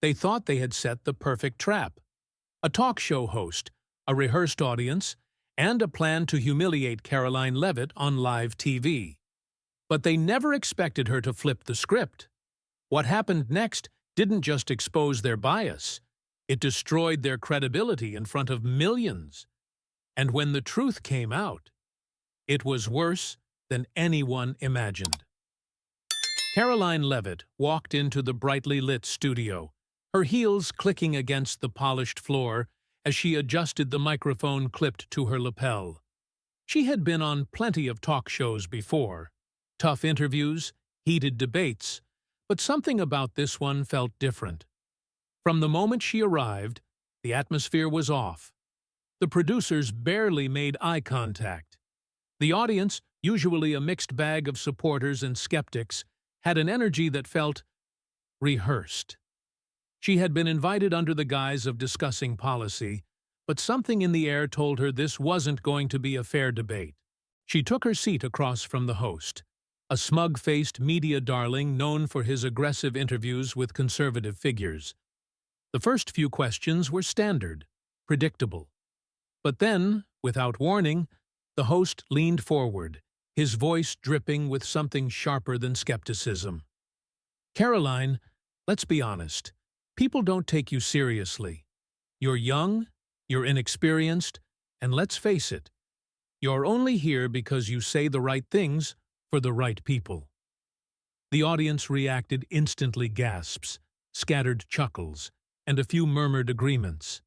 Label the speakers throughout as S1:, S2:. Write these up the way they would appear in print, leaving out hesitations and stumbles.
S1: They thought they had set the perfect trap. A talk show host, a rehearsed audience, and a plan to humiliate Karoline Leavitt on live TV. But they never expected her to flip the script. What happened next didn't just expose their bias. It destroyed their credibility in front of millions. And when the truth came out, it was worse than anyone imagined. Karoline Leavitt walked into the brightly lit studio, her heels clicking against the polished floor as she adjusted the microphone clipped to her lapel. She had been on plenty of talk shows before, tough interviews, heated debates, but something about this one felt different. From the moment she arrived, the atmosphere was off. The producers barely made eye contact. The audience, usually a mixed bag of supporters and skeptics, had an energy that felt rehearsed. She had been invited under the guise of discussing policy, but something in the air told her this wasn't going to be a fair debate. She took her seat across from the host, a smug-faced media darling known for his aggressive interviews with conservative figures. The first few questions were standard, predictable. But then, without warning, the host leaned forward, his voice dripping with something sharper than skepticism. "Karoline, let's be honest. People don't take you seriously. You're young, you're inexperienced, and let's face it, you're only here because you say the right things for the right people." The audience reacted instantly: gasps, scattered chuckles, and a few murmured agreements.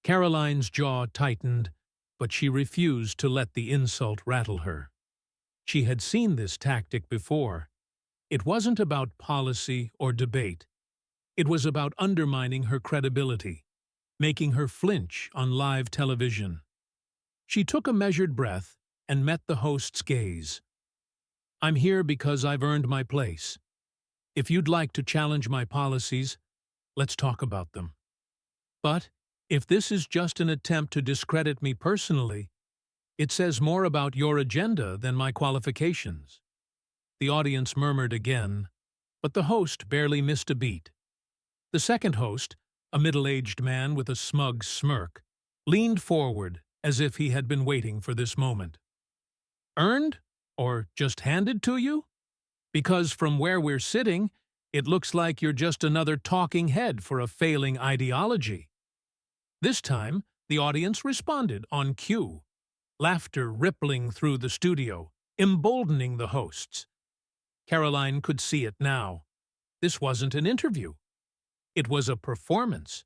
S1: Karoline's jaw tightened, but she refused to let the insult rattle her. She had seen this tactic before. It wasn't about policy or debate. It was about undermining her credibility, making her flinch on live television. She took a measured breath and met the host's gaze. "I'm here because I've earned my place. If you'd like to challenge my policies, let's talk about them. But if this is just an attempt to discredit me personally, it says more about your agenda than my qualifications." The audience murmured again, but the host barely missed a beat. The second host, a middle-aged man with a smug smirk, leaned forward as if he had been waiting for this moment. "Earned? Or just handed to you? Because from where we're sitting, it looks like you're just another talking head for a failing ideology." This time, the audience responded on cue, laughter rippling through the studio, emboldening the hosts. Karoline could see it now. This wasn't an interview. It was a performance.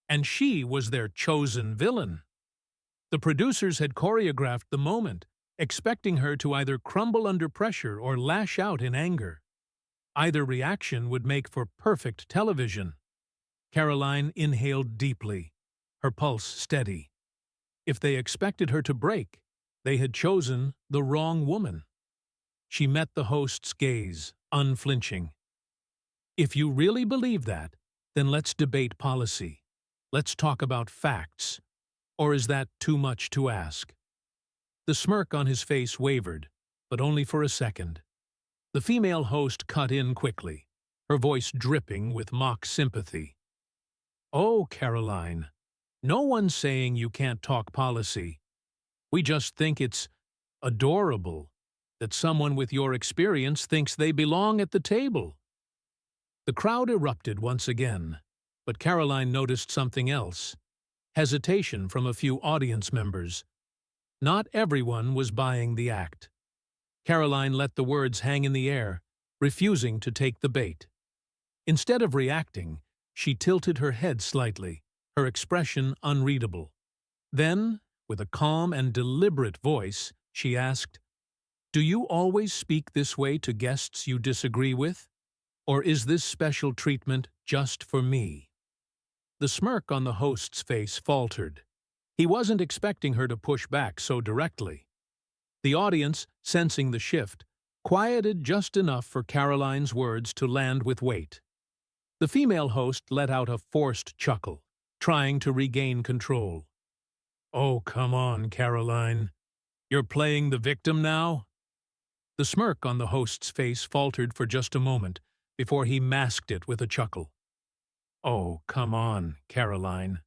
S1: And she was their chosen villain. The producers had choreographed the moment, expecting her to either crumble under pressure or lash out in anger. Either reaction would make for perfect television. Karoline inhaled deeply, her pulse steady. If they expected her to break, they had chosen the wrong woman. She met the host's gaze, unflinching. "If you really believe that, then let's debate policy. Let's talk about facts. Or is that too much to ask?" The smirk on his face wavered, but only for a second. The female host cut in quickly, her voice dripping with mock sympathy. "Oh, Karoline, no one's saying you can't talk policy. We just think it's adorable that someone with your experience thinks they belong at the table." The crowd erupted once again, but Karoline noticed something else: hesitation from a few audience members. Not everyone was buying the act. Karoline let the words hang in the air, refusing to take the bait. Instead of reacting, she tilted her head slightly, her expression unreadable. Then, with a calm and deliberate voice, she asked, "Do you always speak this way to guests you disagree with? Or is this special treatment just for me?" The smirk on the host's face faltered. He wasn't expecting her to push back so directly. The audience, sensing the shift, quieted just enough for Karoline's words to land with weight. The female host let out a forced chuckle, trying to regain control. "Oh, come on, Karoline. You're playing the victim now?" The smirk on the host's face faltered for just a moment before he masked it with a chuckle. Oh, come on, Caroline.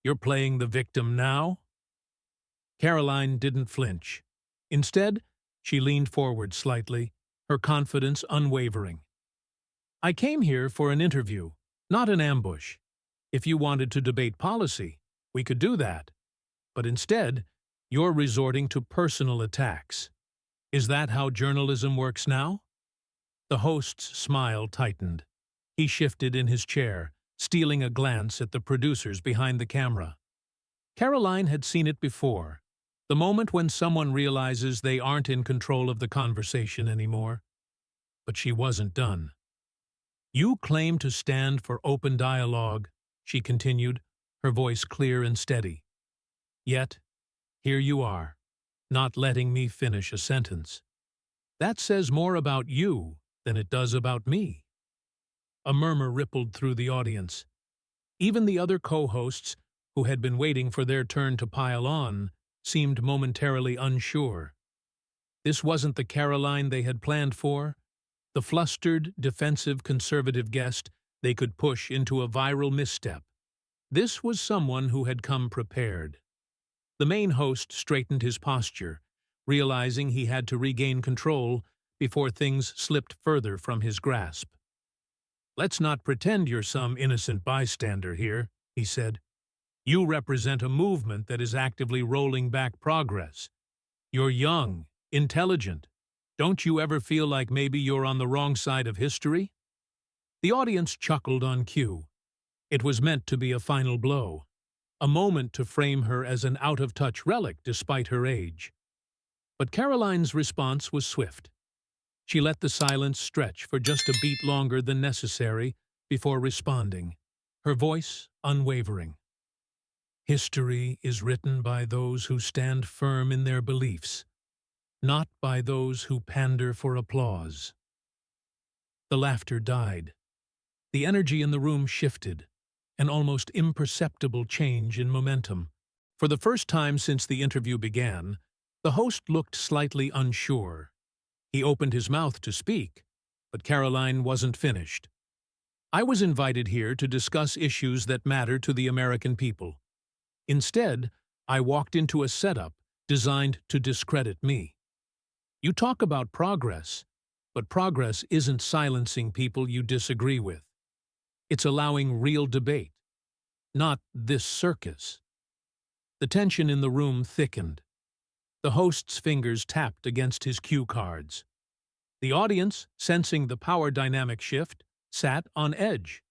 S1: You're playing the victim now? Caroline didn't flinch. Instead, she leaned forward slightly, her confidence unwavering. I came here for an interview, not an ambush. If you wanted to debate policy, we could do that. But instead, you're resorting to personal attacks. Is that how journalism works now? The host's smile tightened. He shifted in his chair, stealing a glance at the producers behind the camera. Caroline had seen it before, the moment when someone realizes they aren't in control of the conversation anymore. But she wasn't done. You claim to stand for open dialogue, she continued, her voice clear and steady. Yet, here you are, not letting me finish a sentence. That says more about you than it does about me. A murmur rippled through the audience. Even the other co-hosts, who had been waiting for their turn to pile on, seemed momentarily unsure. This wasn't the Caroline they had planned for, the flustered, defensive conservative guest they could push into a viral misstep. This was someone who had come prepared. The main host straightened his posture, realizing he had to regain control before things slipped further from his grasp. Let's not pretend you're some innocent bystander here, he said. You represent a movement that is actively rolling back progress. You're young, intelligent. Don't you ever feel like maybe you're on the wrong side of history? The audience chuckled on cue. It was meant to be a final blow, a moment to frame her as an out-of-touch relic despite her age. But Caroline's response was swift. She let the silence stretch for just a beat longer than necessary before responding, her voice unwavering. History is written by those who stand firm in their beliefs, not by those who pander for applause. The laughter died. The energy in the room shifted, an almost imperceptible change in momentum. For the first time since the interview began, the host looked slightly unsure. He opened his mouth to speak, but Caroline wasn't finished. I was invited here to discuss issues that matter to the American people. Instead, I walked into a setup designed to discredit me. You talk about progress, but progress isn't silencing people you disagree with. It's allowing real debate, not this circus. The tension in the room thickened. The host's fingers tapped against his cue cards. The audience, sensing the power dynamic shift, sat on edge.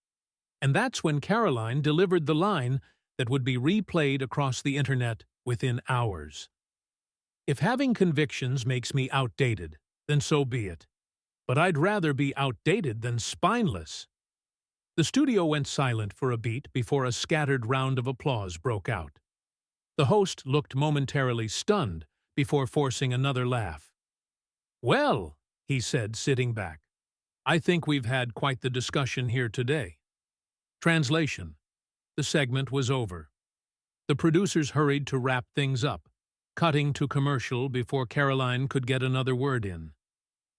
S1: And that's when Caroline delivered the line that would be replayed across the internet within hours. If having convictions makes me outdated, then so be it. But I'd rather be outdated than spineless. The studio went silent for a beat before a scattered round of applause broke out. The host looked momentarily stunned before forcing another laugh. Well, he said, sitting back, I think we've had quite the discussion here today. Translation. The segment was over. The producers hurried to wrap things up, cutting to commercial before Caroline could get another word in.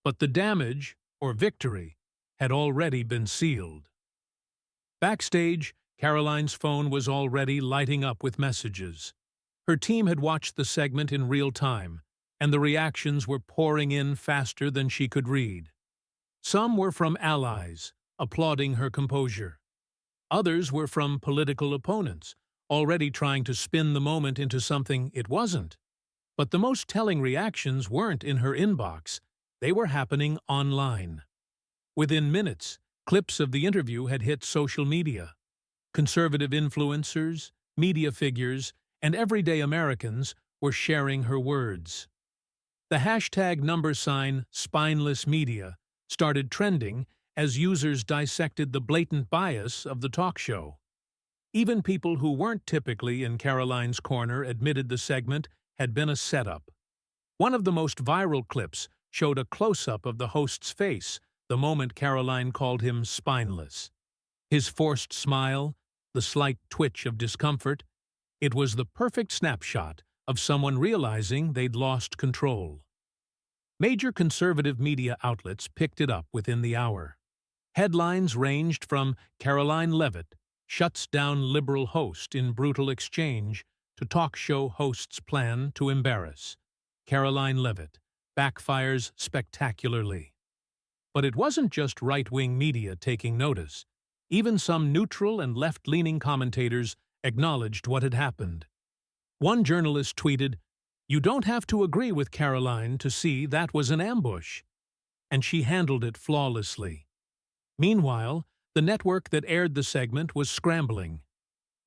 S1: But the damage, or victory, had already been sealed. Backstage, Caroline's phone was already lighting up with messages. Her team had watched the segment in real time, and the reactions were pouring in faster than she could read. Some were from allies, applauding her composure. Others were from political opponents, already trying to spin the moment into something it wasn't. But the most telling reactions weren't in her inbox, they were happening online. Within minutes, clips of the interview had hit social media. Conservative influencers, media figures, and everyday Americans were sharing her words. The hashtag #spineless media started trending as users dissected the blatant bias of the talk show. Even people who weren't typically in Caroline's corner admitted the segment had been a setup. One of the most viral clips showed a close-up of the host's face the moment Caroline called him spineless. His forced smile, the slight twitch of discomfort, it was the perfect snapshot of someone realizing they'd lost control. Major conservative media outlets picked it up within the hour. Headlines ranged from Karoline Leavitt shuts down liberal host in brutal exchange to talk show host's plan to embarrass. Karoline Leavitt backfires spectacularly. But it wasn't just right-wing media taking notice. Even some neutral and left-leaning commentators acknowledged what had happened. One journalist tweeted, "You don't have to agree with Karoline to see that was an ambush." And she handled it flawlessly. Meanwhile, the network that aired the segment was scrambling.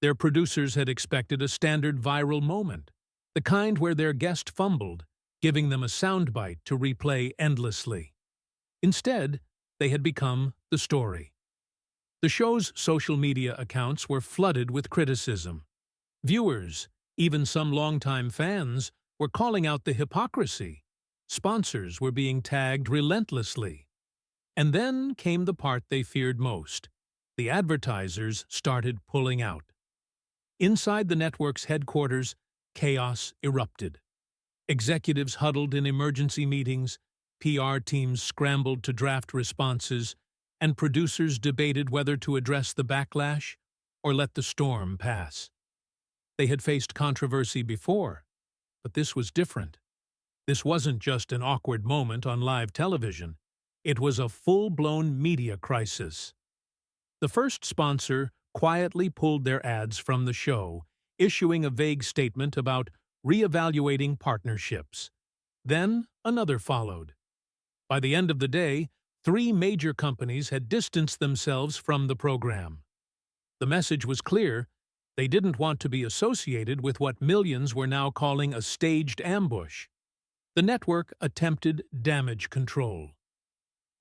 S1: Their producers had expected a standard viral moment, the kind where their guest fumbled, giving them a soundbite to replay endlessly. Instead, they had become the story. The show's social media accounts were flooded with criticism. Viewers, even some longtime fans, were calling out the hypocrisy. Sponsors were being tagged relentlessly. And then came the part they feared most. The advertisers started pulling out. Inside the network's headquarters, chaos erupted. Executives huddled in emergency meetings, PR teams scrambled to draft responses, and producers debated whether to address the backlash or let the storm pass. They had faced controversy before, but this was different. This wasn't just an awkward moment on live television. It was a full-blown media crisis. The first sponsor quietly pulled their ads from the show, issuing a vague statement about reevaluating partnerships. Then another followed. By the end of the day, 3 major companies had distanced themselves from the program. The message was clear: they didn't want to be associated with what millions were now calling a staged ambush. The network attempted damage control.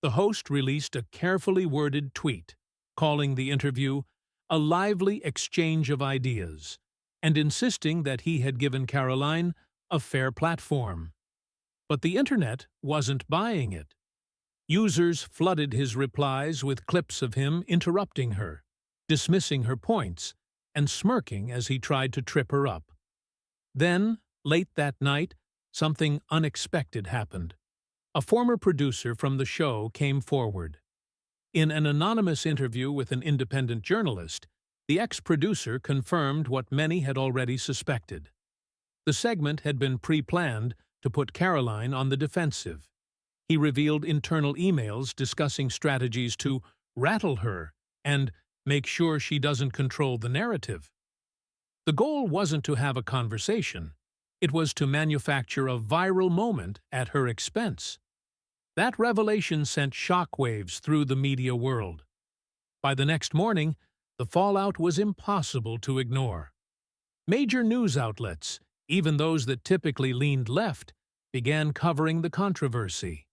S1: The host released a carefully worded tweet, calling the interview a lively exchange of ideas, and insisting that he had given Karoline a fair platform. But the internet wasn't buying it. Users flooded his replies with clips of him interrupting her, dismissing her points, and smirking as he tried to trip her up. Then, late that night, something unexpected happened. A former producer from the show came forward. In an anonymous interview with an independent journalist, the ex-producer confirmed what many had already suspected. The segment had been pre-planned to put Karoline on the defensive. He revealed internal emails discussing strategies to rattle her and make sure she doesn't control the narrative. The goal wasn't to have a conversation. It was to manufacture a viral moment at her expense. That revelation sent shockwaves through the media world. By the next morning, the fallout was impossible to ignore. Major news outlets, even those that typically leaned left, began covering the controversy.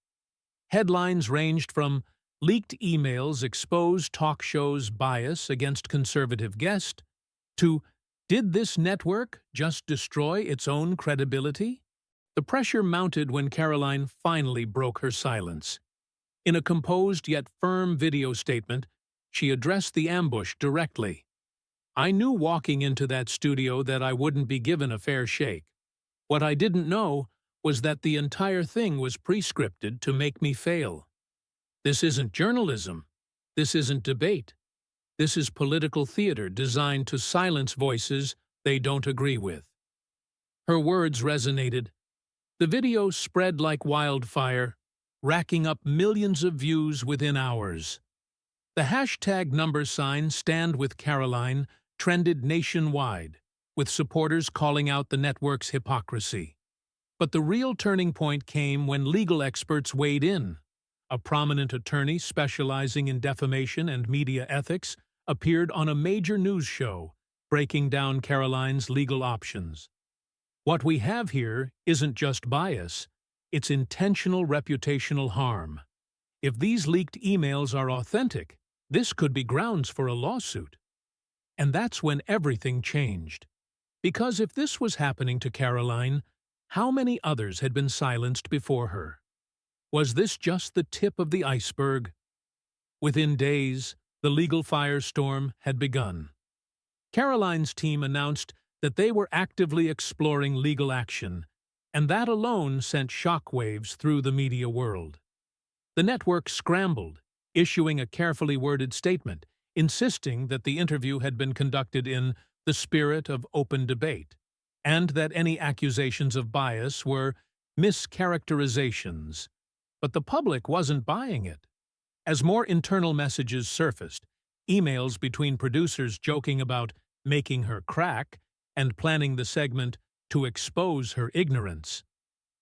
S1: Headlines ranged from "Leaked emails expose talk show's bias against conservative guest" to "Did this network just destroy its own credibility?" The pressure mounted when Karoline finally broke her silence. In a composed yet firm video statement, she addressed the ambush directly. "I knew walking into that studio that I wouldn't be given a fair shake. What I didn't know was that the entire thing was pre-scripted to make me fail. This isn't journalism. This isn't debate. This is political theater designed to silence voices they don't agree with." Her words resonated. The video spread like wildfire, racking up millions of views within hours. The hashtag #sign Stand with Karoline trended nationwide, with supporters calling out the network's hypocrisy. But the real turning point came when legal experts weighed in. A prominent attorney specializing in defamation and media ethics appeared on a major news show, breaking down Karoline's legal options. "What we have here isn't just bias, it's intentional reputational harm. If these leaked emails are authentic, this could be grounds for a lawsuit." And that's when everything changed. Because if this was happening to Karoline, how many others had been silenced before her? Was this just the tip of the iceberg? Within days, the legal firestorm had begun. Karoline's team announced that they were actively exploring legal action, and that alone sent shockwaves through the media world. The network scrambled, issuing a carefully worded statement, insisting that the interview had been conducted in the spirit of open debate, and that any accusations of bias were mischaracterizations. But the public wasn't buying it. As more internal messages surfaced, emails between producers joking about making her crack and planning the segment to expose her ignorance,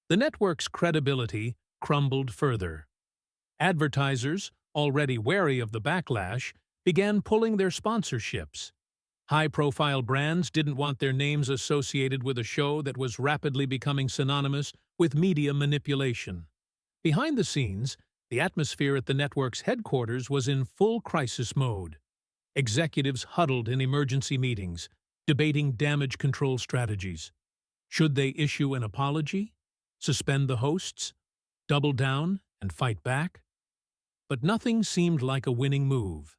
S1: the network's credibility crumbled further. Advertisers, already wary of the backlash, began pulling their sponsorships. High-profile brands didn't want their names associated with a show that was rapidly becoming synonymous with media manipulation. Behind the scenes, the atmosphere at the network's headquarters was in full crisis mode. Executives huddled in emergency meetings, debating damage control strategies. Should they issue an apology? Suspend the hosts? Double down and fight back? But nothing seemed like a winning move.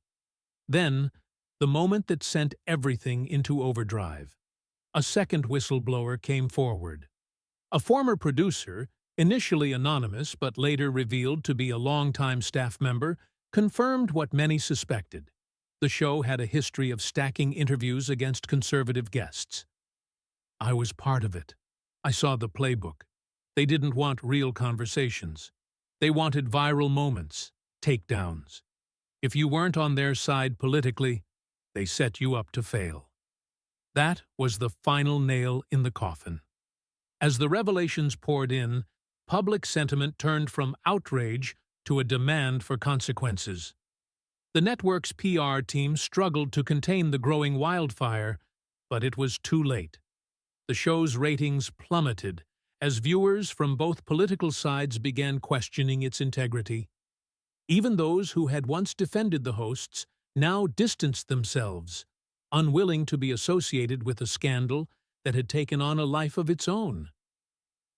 S1: Then, the moment that sent everything into overdrive. A second whistleblower came forward. A former producer, initially anonymous but later revealed to be a longtime staff member, confirmed what many suspected. The show had a history of stacking interviews against conservative guests. I was part of it. I saw the playbook. They didn't want real conversations. They wanted viral moments, takedowns. If you weren't on their side politically, they set you up to fail. That was the final nail in the coffin. As the revelations poured in, public sentiment turned from outrage to a demand for consequences. The network's PR team struggled to contain the growing wildfire, but it was too late. The show's ratings plummeted as viewers from both political sides began questioning its integrity. Even those who had once defended the hosts now distanced themselves, unwilling to be associated with a scandal that had taken on a life of its own.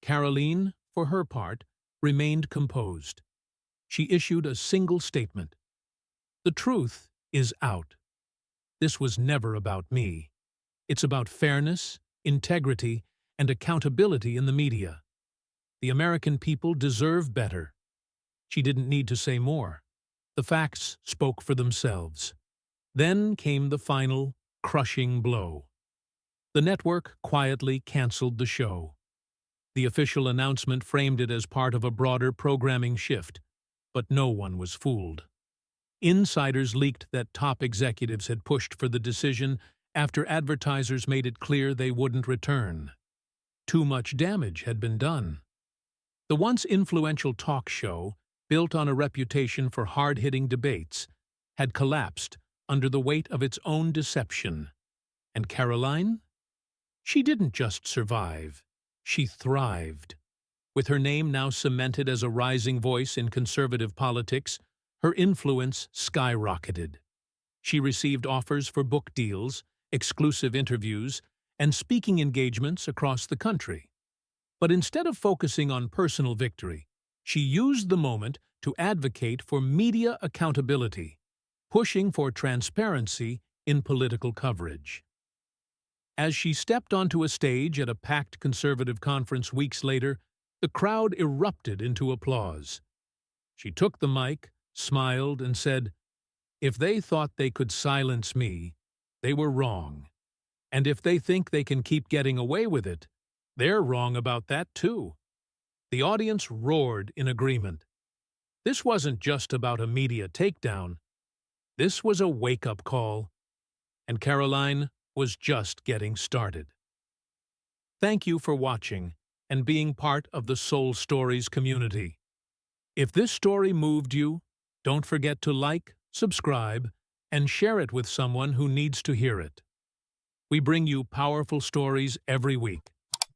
S1: Karoline, for her part, remained composed. She issued a single statement. The truth is out. This was never about me. It's about fairness, integrity, and accountability in the media. The American people deserve better. She didn't need to say more. The facts spoke for themselves. Then came the final, crushing blow. The network quietly canceled the show. The official announcement framed it as part of a broader programming shift, but no one was fooled. Insiders leaked that top executives had pushed for the decision after advertisers made it clear they wouldn't return. Too much damage had been done. The once influential talk show, built on a reputation for hard-hitting debates, had collapsed under the weight of its own deception. And Karoline? She didn't just survive. She thrived. With her name now cemented as a rising voice in conservative politics, her influence skyrocketed. She received offers for book deals, exclusive interviews, and speaking engagements across the country. But instead of focusing on personal victory, she used the moment to advocate for media accountability, pushing for transparency in political coverage. As she stepped onto a stage at a packed conservative conference weeks later, the crowd erupted into applause. She took the mic, smiled, and said, "If they thought they could silence me, they were wrong. And if they think they can keep getting away with it, they're wrong about that too." The audience roared in agreement. This wasn't just about a media takedown. This was a wake-up call. And Karoline was just getting started. Thank you for watching and being part of the Soul Stories community. If this story moved you, don't forget to like, subscribe, and share it with someone who needs to hear it. We bring you powerful stories every week,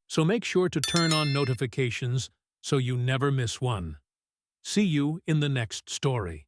S1: so make sure to turn on notifications so you never miss one. See you in the next story.